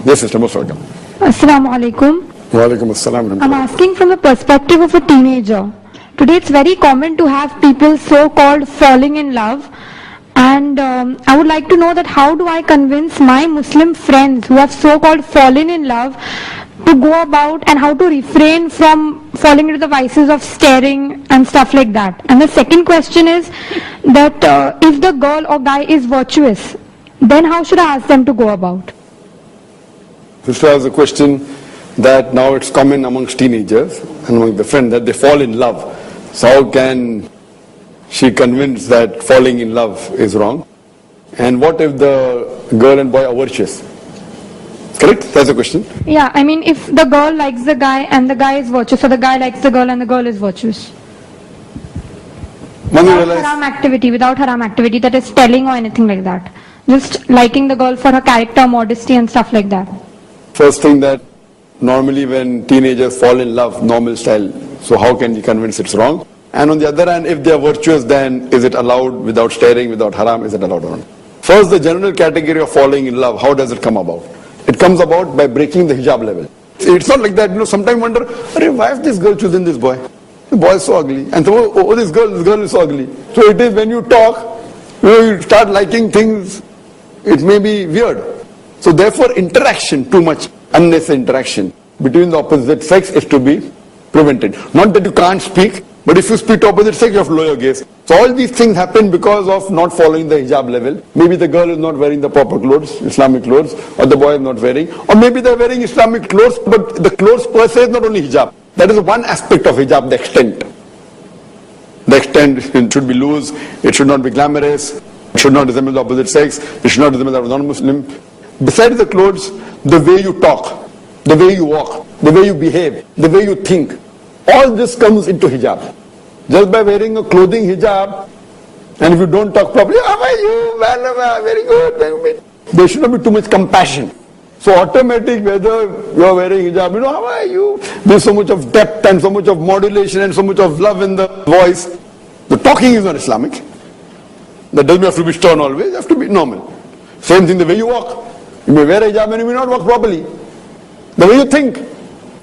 Yes, sister, most welcome. Assalamu alaikum. Wa alaikum assalam. I'm asking from the perspective of a teenager. Today it's very common to have people so-called falling in love, and I would like to know that how do I convince my Muslim friends who have so-called fallen in love to go about, and how to refrain from falling into the vices of staring and stuff like that. And the second question is that if the girl or guy is virtuous, then how should I ask them to go about? Sister has a question that now it's common amongst teenagers and among the friends that they fall in love. So how can she convince that falling in love is wrong? And what if the girl and boy are virtuous? Correct? That's the question. Yeah, I mean if the girl likes the guy and the guy is virtuous, so the guy likes the girl and the girl is virtuous. Without haram activity, that is telling or anything like that. Just liking the girl for her character, modesty and stuff like that. First thing that normally when teenagers fall in love, normal style, so how can you convince it's wrong? And on the other hand, if they are virtuous, then is it allowed without staring, without haram, is it allowed or not? First, the general category of falling in love, how does it come about? It comes about by breaking the hijab level. It's not like that, sometimes wonder, why is this girl choosing this boy? The boy is so ugly. And so, this girl is so ugly. So it is when you talk, you start liking things, it may be weird. So therefore, interaction, too much unnecessary interaction between the opposite sex is to be prevented. Not that you can't speak, but if you speak to opposite sex, you have to lower your gaze. So all these things happen because of not following the hijab level. Maybe the girl is not wearing the proper clothes, Islamic clothes, or the boy is not wearing. Or maybe they are wearing Islamic clothes, but the clothes per se is not only hijab. That is one aspect of hijab, the extent. The extent, it should be loose, it should not be glamorous, it should not resemble the opposite sex, it should not resemble the non-Muslim. Besides the clothes, the way you talk, the way you walk, the way you behave, the way you think, all this comes into hijab. Just by wearing a clothing hijab, and if you don't talk properly, how are you? Well, very good. There should not be too much compassion. So automatic, whether you are wearing hijab, how are you? There's so much of depth and so much of modulation and so much of love in the voice. The talking is not Islamic. That doesn't have to be stern always, you have to be normal. Same thing the way you walk. You may wear a hijab and you may not walk properly. The way you think.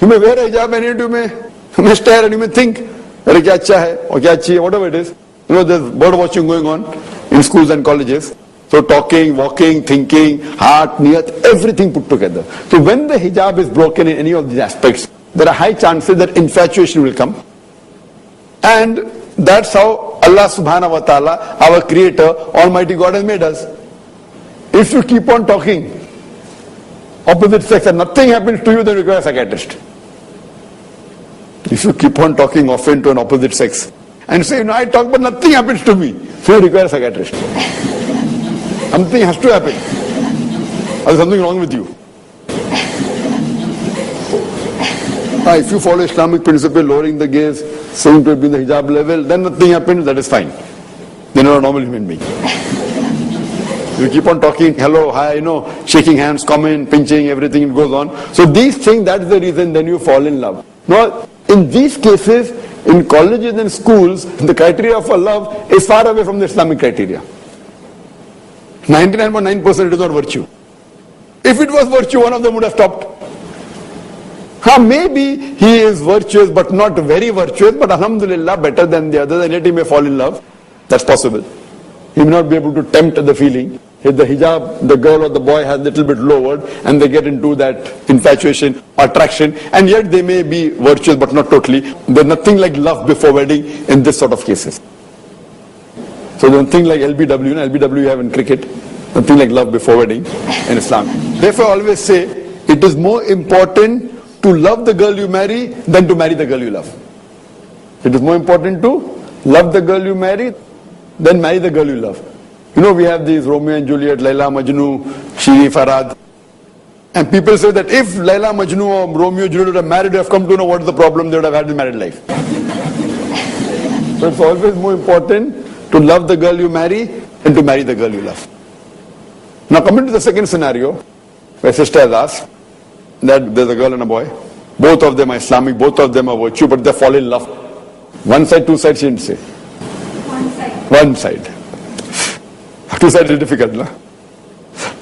You may wear a hijab and you may stare and you may think, kya acha hai, or kya achhi hai, whatever it is. There's bird watching going on in schools and colleges. So talking, walking, thinking, heart, niyat, everything put together. So when the hijab is broken in any of these aspects, there are high chances that infatuation will come. And that's how Allah subhanahu wa ta'ala, our creator, Almighty God has made us. If you keep on talking opposite sex and nothing happens to you, then you require a psychiatrist. If you keep on talking often to an opposite sex and say, I talk but nothing happens to me, so you require a psychiatrist. Something has to happen. There's something wrong with you. If you follow Islamic principle, lowering the gaze, saying to be in the hijab level, then nothing happens, that is fine. Then you're a normal human being. You keep on talking, hello, hi, shaking hands, comment, pinching, everything goes on. So these things, that's the reason then you fall in love. Now, in these cases, in colleges and schools, the criteria for love is far away from the Islamic criteria. 99.9% it is not virtue. If it was virtue, one of them would have stopped. Maybe he is virtuous but not very virtuous, but alhamdulillah better than the others, and yet he may fall in love. That's possible. He may not be able to tempt the feeling. If the hijab, the girl or the boy has a little bit lowered and they get into that infatuation, attraction, and yet they may be virtuous but not totally. There's nothing like love before wedding in this sort of cases. So there's nothing like LBW, LBW you have in cricket, nothing like love before wedding in Islam. Therefore I always say, it is more important to love the girl you marry than to marry the girl you love. It is more important to love the girl you marry than marry the girl you love. We have these Romeo and Juliet, Laila, Majnu, Shiri, Farad. And people say that if Laila, Majnu or Romeo and Juliet would have married, they have come to know what is the problem, they would have had a married life. So it's always more important to love the girl you marry than to marry the girl you love. Now coming to the second scenario, where sister has asked that there's a girl and a boy. Both of them are Islamic, both of them are virtue, but they fall in love. One side, two sides, she didn't say. One side. Two sides is difficult, no?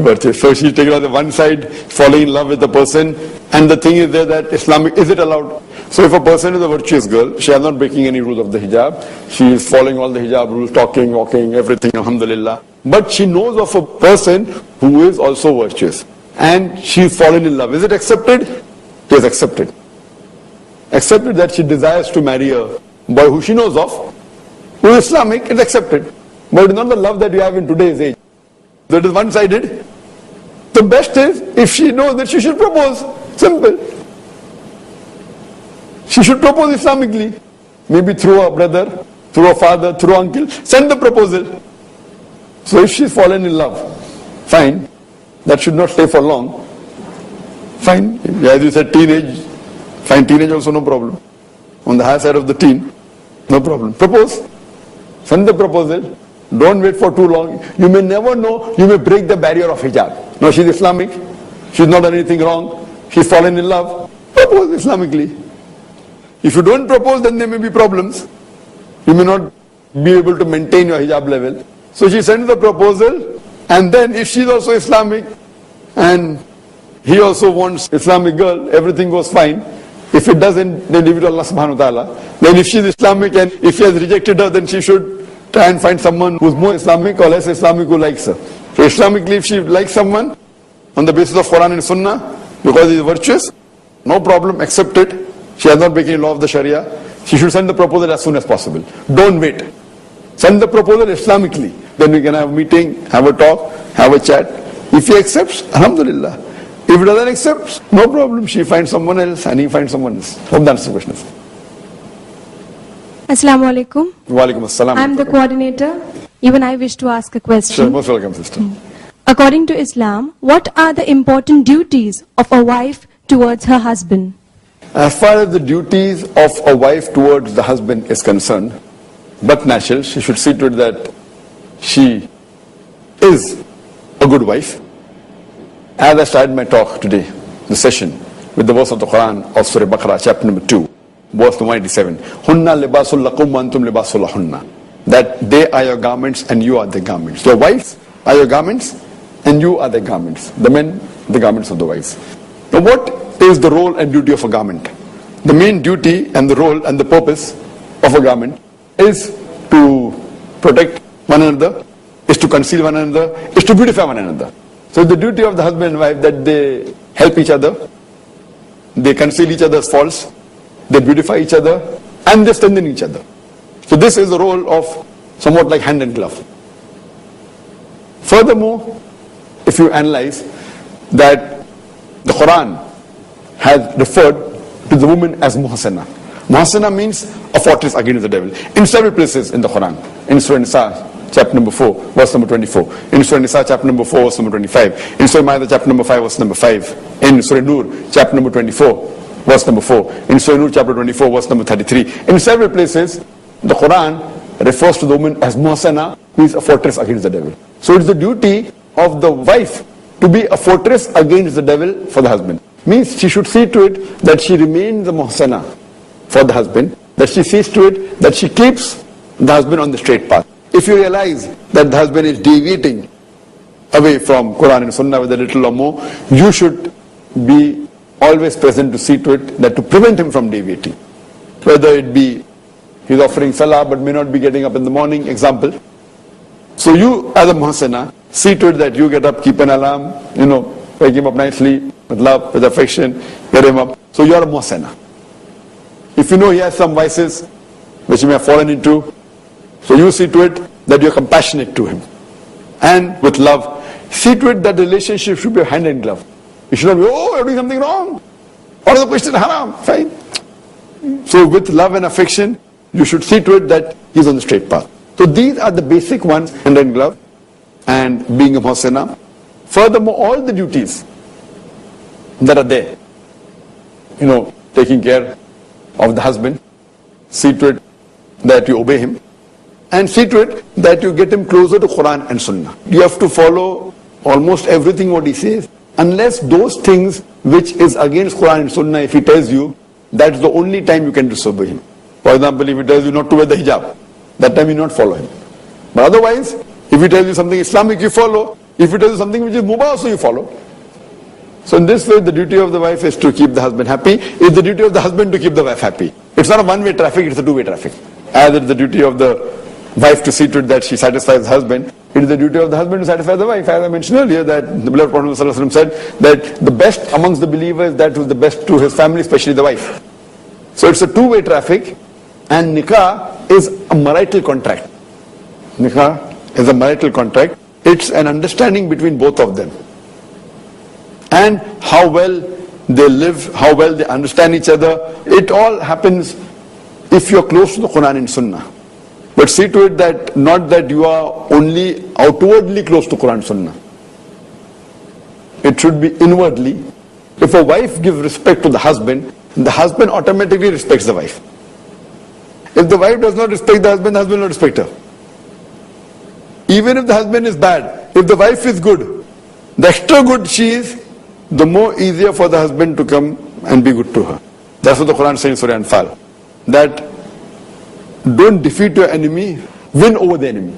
virtuous. So she's taken on the one side, falling in love with the person, and the thing is there that Islamic, is it allowed? So if a person is a virtuous girl, she is not breaking any rules of the hijab, she is following all the hijab rules, talking, walking, everything, alhamdulillah. But she knows of a person who is also virtuous, and she is fallen in love. Is it accepted? It is accepted. Accepted that she desires to marry a boy who she knows of, who is Islamic, it's accepted. But it's not the love that we have in today's age. That is one-sided. The best is, if she knows that she should propose. Simple. She should propose Islamically. Maybe through a brother, through a father, through uncle. Send the proposal. So if she's fallen in love, fine. That should not stay for long. Fine. As you said, teenage. Fine, teenage also no problem. On the higher side of the teen, no problem. Propose. Send the proposal. Don't wait for too long. You may never know, you may break the barrier of hijab. Now she's Islamic, she's not done anything wrong, she's fallen in love. Propose Islamically. If you don't propose, then there may be problems. You may not be able to maintain your hijab level. So she sends the proposal, and then if she's also Islamic, and he also wants Islamic girl, everything goes fine. If it doesn't, then leave it to Allah subhanahu wa ta'ala. Then if she's Islamic and if he has rejected her, then she should try and find someone who's more Islamic or less Islamic who likes her. So Islamically, if she likes someone on the basis of Quran and Sunnah, because he is virtuous, no problem, accept it. She has not breaking law of the Sharia. She should send the proposal as soon as possible. Don't wait. Send the proposal Islamically. Then we can have a meeting, have a talk, have a chat. If he accepts, alhamdulillah. If he doesn't accept, no problem. She finds someone else and he finds someone else. Hope that answers the question. Assalamu alaikum. Walaikum assalam. I am the coordinator. Even I wish to ask a question. Sure, most welcome, sister. According to Islam, what are the important duties of a wife towards her husband? As far as the duties of a wife towards the husband is concerned, but natural, she should see to it that she is a good wife. As I started my talk today, the session, with the verse of the Quran of Surah Baqarah, chapter number 2, verse number 87. Hunna libasul lakum wa antum libasul lahunna. That they are your garments and you are the garments. Your wives are your garments and you are the garments. The men, the garments of the wives. Now what is the role and duty of a garment? The main duty and the role and the purpose of a garment is to protect one another, is to conceal one another, is to beautify one another. So the duty of the husband and wife that they help each other, they conceal each other's faults, they beautify each other, and they strengthen each other. So this is the role of somewhat like hand and glove. Furthermore, if you analyze that the Quran has referred to the woman as muhsana. Muhsana means a fortress against the devil. In several places in the Quran, in Surah Nisa, chapter number 4, verse number 24. In Surah Nisa, chapter number 4, verse number 25. In Surah Ma'idah, chapter number 5, verse number 5. In Surah Nur, chapter number 24, verse number 4. In Surah Nur, chapter 24, verse number 33. In several places, the Quran refers to the woman as muhsana, who is a fortress against the devil. So it's the duty of the wife to be a fortress against the devil for the husband. Means she should see to it that she remains a muhsana for the husband, that she sees to it that she keeps the husband on the straight path. If you realize that the husband is deviating away from Quran and Sunnah with a little or more, you should be always present to see to it that to prevent him from deviating. Whether it be he's offering salah but may not be getting up in the morning, example. So you as a muhsana, see to it that you get up, keep an alarm, wake him up nicely, with love, with affection, get him up. So you are a muhsana. If you know he has some vices which he may have fallen into, so you see to it that you are compassionate to him. And with love, see to it that the relationship should be hand in glove. You should not be, oh, you're doing something wrong. Or the question haram, fine. So with love and affection, you should see to it that he's on the straight path. So these are the basic ones, hand in glove and being a muhsana. Furthermore, all the duties that are there, taking care of the husband, see to it that you obey him, and see to it that you get him closer to Quran and Sunnah. You have to follow almost everything what he says, unless those things which is against Quran and Sunnah, if he tells you, that's the only time you can disobey him. For example, if he tells you not to wear the hijab, that time you not follow him. But otherwise, if he tells you something Islamic, you follow. If he tells you something which is mubah, so you follow. So in this way, the duty of the wife is to keep the husband happy. It's the duty of the husband to keep the wife happy. It's not a one-way traffic, it's a two-way traffic. As it's the duty of the wife to see to it that she satisfies the husband, it is the duty of the husband to satisfy the wife. As I mentioned earlier, that the beloved Prophet ﷺ said that the best amongst the believers, that who is the best to his family, especially the wife. So it's a two-way traffic, and nikah is a marital contract. Nikah is a marital contract. It's an understanding between both of them. And how well they live, how well they understand each other, it all happens if you're close to the Quran and Sunnah. But see to it that not that you are only outwardly close to Quran and Sunnah. It should be inwardly. If a wife gives respect to the husband automatically respects the wife. If the wife does not respect the husband will not respect her. Even if the husband is bad, if the wife is good, the extra good she is, the more easier for the husband to come and be good to her. That's what the Quran says in Surah Anfal. That don't defeat your enemy, win over the enemy.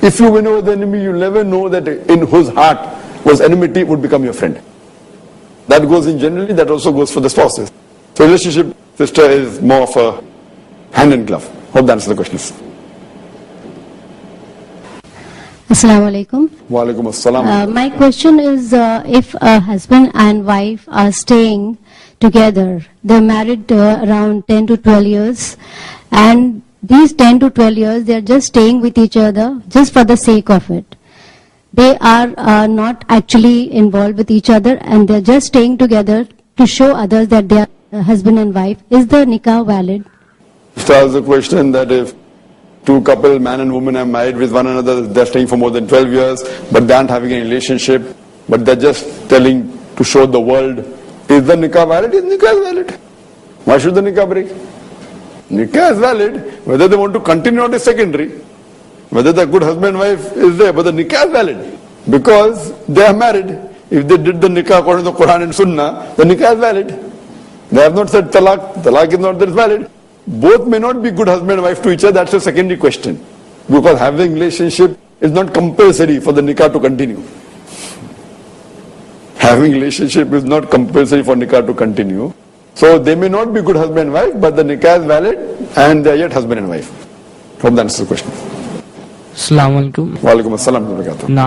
If you win over the enemy, you'll never know that in whose heart was enmity would become your friend. That goes in generally, that also goes for the spouses. So relationship, sister, is more of a hand in glove. Hope that answers the questions. Assalamu alaikum. Wa alaikum assalam. My question is, if a husband and wife are staying together, they're married around 10 to 12 years, and these 10 to 12 years, they're just staying with each other just for the sake of it. They are not actually involved with each other, and they're just staying together to show others that they are husband and wife. Is the nikah valid? Starts the question that if two couple, man and woman, are married with one another, they're staying for more than 12 years, but they aren't having a relationship, but they're just telling to show the world, is the nikah valid? Is nikah is valid? Why should the nikah break? Nikah is valid. Whether they want to continue or not is secondary. Whether the good husband and wife is there, but the nikah is valid. Because they are married. If they did the nikah according to the Quran and Sunnah, the nikah is valid. They have not said talaq. Talaq is not that valid. Both may not be good husband and wife to each other, that's a secondary question. Because having relationship is not compulsory for the nikah to continue. Having relationship is not compulsory for nikah to continue. So they may not be good husband and wife, but the nikah is valid and they are yet husband and wife. Hope that answers the question. Assalamu alaikum. Wa alaikum assalam. Now